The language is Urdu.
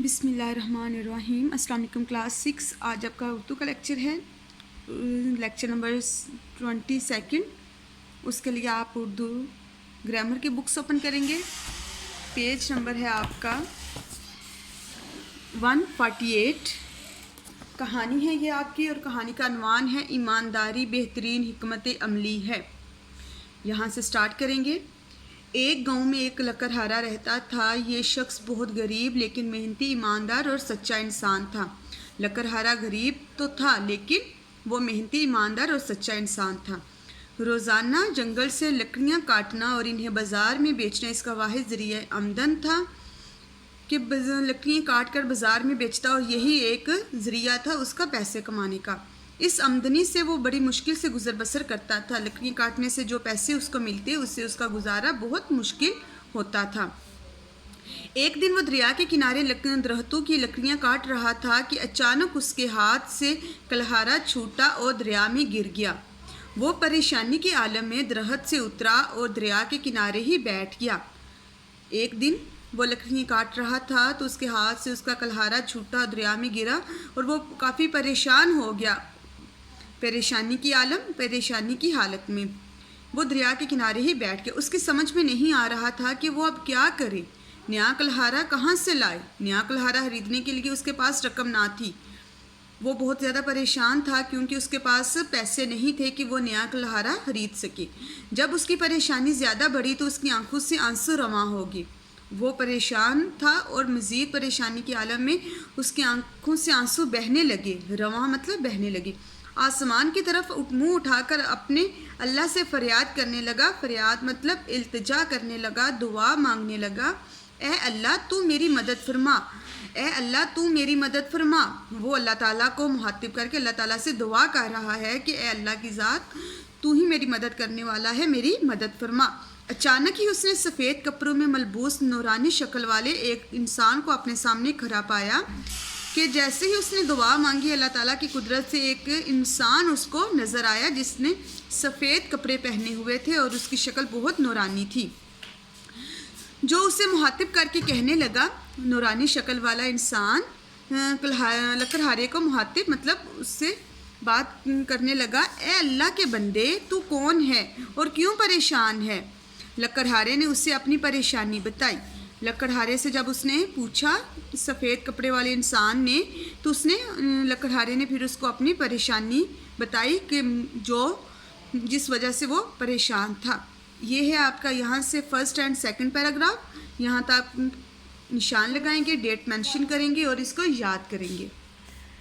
بسم اللہ الرحمن الرحیم۔ السلام علیکم کلاس 6۔ آج آپ کا اردو کا لیکچر ہے، لیکچر نمبر 22۔ اس کے لیے آپ اردو گرامر کی بکس اوپن کریں گے۔ پیج نمبر ہے آپ کا 148۔ کہانی ہے یہ آپ کی، اور کہانی کا عنوان ہے ایمانداری بہترین حکمت عملی ہے۔ یہاں سے سٹارٹ کریں گے۔ ایک گاؤں میں ایک لکڑہارا رہتا تھا۔ یہ شخص بہت غریب لیکن محنتی، ایماندار اور سچا انسان تھا۔ لکڑہارا غریب تو تھا لیکن وہ محنتی، ایماندار اور سچا انسان تھا۔ روزانہ جنگل سے لکڑیاں کاٹنا اور انہیں بازار میں بیچنا اس کا واحد ذریعہ آمدن تھا کہ لکڑیاں کاٹ کر بازار میں بیچتا، اور یہی ایک ذریعہ تھا اس کا پیسے کمانے کا۔ اس آمدنی سے وہ بڑی مشکل سے گزر بسر کرتا تھا۔ لکڑیاں کاٹنے سے جو پیسے اس کو ملتے اس سے اس کا گزارا بہت مشکل ہوتا تھا۔ ایک دن وہ دریا کے کنارے درختوں کی لکڑیاں کاٹ رہا تھا کہ اچانک اس کے ہاتھ سے کلہارا چھوٹا اور دریا میں گر گیا۔ وہ پریشانی کے عالم میں درخت سے اترا اور دریا کے کنارے ہی بیٹھ گیا۔ ایک دن وہ لکڑیاں کاٹ رہا تھا تو اس کے ہاتھ سے اس کا کلہارا چھوٹا دریا میں گرا اور وہ کافی پریشان ہو گیا۔ پریشانی کی حالت میں وہ دریا کے کنارے ہی بیٹھ گیا۔ اس کی سمجھ میں نہیں آ رہا تھا کہ وہ اب کیا کرے۔ نیا کلہارا کہاں سے لائے؟ نیا کلہارا خریدنے کے لیے اس کے پاس رقم نہ تھی۔ وہ بہت زیادہ پریشان تھا کیونکہ اس کے پاس پیسے نہیں تھے کہ وہ نیا کلہارا خرید سکے۔ جب اس کی پریشانی زیادہ بڑھی تو اس کی آنکھوں سے آنسو رواں ہو گئے۔ وہ پریشان تھا اور مزید پریشانی کے عالم میں اس کی آنکھوں سے آنسو بہنے لگے۔ رواں مطلب بہنے لگے۔ آسمان کی طرف منہ اٹھا کر اپنے اللہ سے فریاد کرنے لگا۔ فریاد مطلب التجا کرنے لگا، دعا مانگنے لگا۔ اے اللہ تو میری مدد فرما، اے اللہ تو میری مدد فرما۔ وہ اللہ تعالیٰ کو مخاطب کر کے اللہ تعالیٰ سے دعا کر رہا ہے کہ اے اللہ کی ذات تو ہی میری مدد کرنے والا ہے، میری مدد فرما۔ اچانک ہی اس نے سفید کپڑوں میں ملبوس نورانی شکل والے ایک انسان کو اپنے سامنے کھڑا پایا کہ جیسے ہی اس نے دعا مانگی، اللہ تعالیٰ کی قدرت سے ایک انسان اس کو نظر آیا جس نے سفید کپڑے پہنے ہوئے تھے اور اس کی شکل بہت نورانی تھی، جو اسے مخاطب کر کے کہنے لگا۔ نورانی شکل والا انسان لکڑہارے کو مخاطب مطلب اس سے بات کرنے لگا، اے اللہ کے بندے تو کون ہے اور کیوں پریشان ہے؟ لکڑہارے نے اسے اپنی پریشانی بتائی۔ لکڑہارے سے جب اس نے پوچھا سفید کپڑے والے انسان نے، تو لکڑہارے نے پھر اس کو اپنی پریشانی بتائی کہ جس وجہ سے وہ پریشان تھا۔ یہ ہے آپ کا یہاں سے فرسٹ اینڈ سیکنڈ پیراگراف۔ یہاں تک نشان لگائیں گے، ڈیٹ مینشن کریں گے اور اس کو یاد کریں گے۔